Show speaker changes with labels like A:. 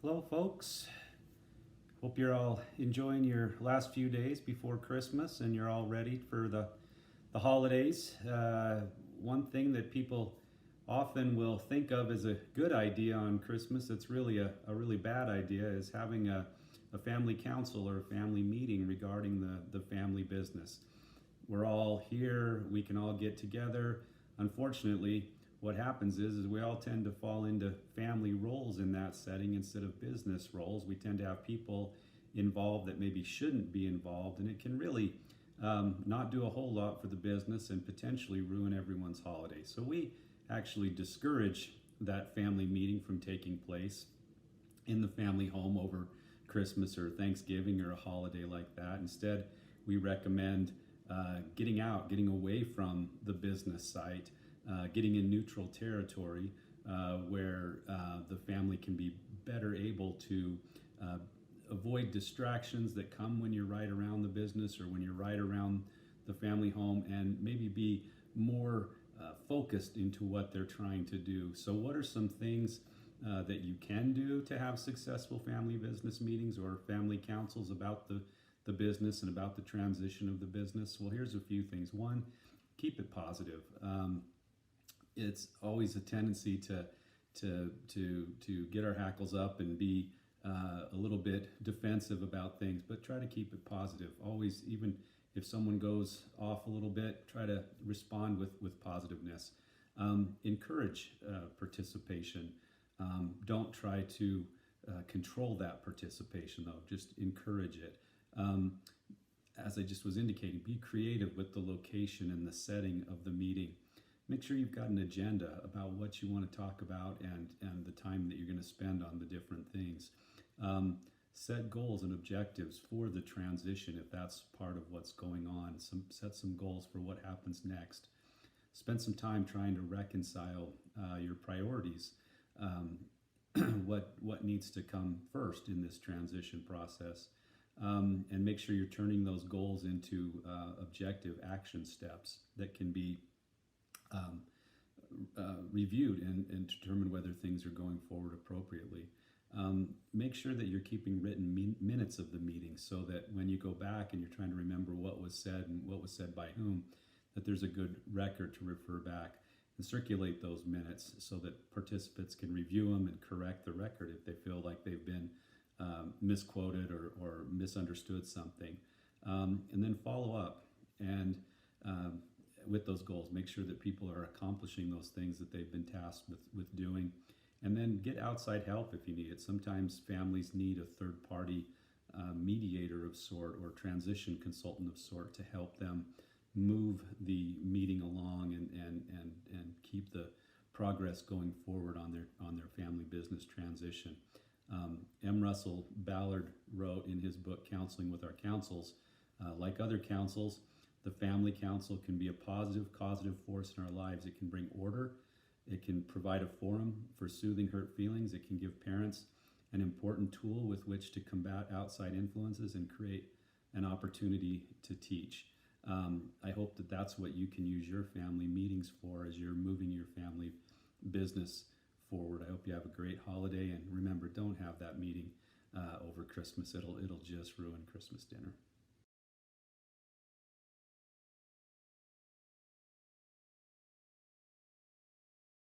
A: Hello, folks. Hope you're all enjoying your last few days before Christmas and you're all ready for the holidays. One thing that people often will think of as a good idea on Christmas, it's really a really bad idea, is having a family council or a family meeting regarding the family business. We're all here, we can all get together. Unfortunately, what happens is we all tend to fall into family roles in that setting instead of business roles. We tend to have people involved that maybe shouldn't be involved, and it can really not do a whole lot for the business and potentially ruin everyone's holiday. So we actually discourage that family meeting from taking place in the family home over Christmas or Thanksgiving or a holiday like that. Instead, we recommend getting out, getting away from the business site, getting in neutral territory where the family can be better able to avoid distractions that come when you're right around the business or when you're right around the family home, and maybe be more focused into what they're trying to do. So what are some things that you can do to have successful family business meetings or family councils about the business and about the transition of the business? Well, here's a few things. One, keep it positive. It's always a tendency to get our hackles up and be a little bit defensive about things, but try to keep it positive. Always, even if someone goes off a little bit, try to respond with positiveness. Encourage participation. Don't try to control that participation, though. Just encourage it. As I just was indicating, be creative with the location and the setting of the meeting. Make sure you've got an agenda about what you want to talk about and the time that you're going to spend on the different things. Set goals and objectives for the transition if that's part of what's going on. Set some goals for what happens next. Spend some time trying to reconcile your priorities. What needs to come first in this transition process. And make sure you're turning those goals into objective action steps that can be reviewed and determine whether things are going forward appropriately. Make sure that you're keeping written minutes of the meeting so that when you go back and you're trying to remember what was said and what was said by whom, that there's a good record to refer back, and circulate those minutes so that participants can review them and correct the record if they feel like they've been misquoted or misunderstood something. And then follow up and with those goals. Make sure that people are accomplishing those things that they've been tasked with doing. And then get outside help if you need it. Sometimes families need a third-party mediator of sort or transition consultant of sort to help them move the meeting along and keep the progress going forward on their family business transition. M. Russell Ballard wrote in his book, Counseling with Our Counsels, like other counsels, the family council can be a positive, causative force in our lives. It can bring order. It can provide a forum for soothing hurt feelings. It can give parents an important tool with which to combat outside influences and create an opportunity to teach. I hope that that's what you can use your family meetings for as you're moving your family business forward. I hope you have a great holiday, and remember, don't have that meeting over Christmas. It'll just ruin Christmas dinner.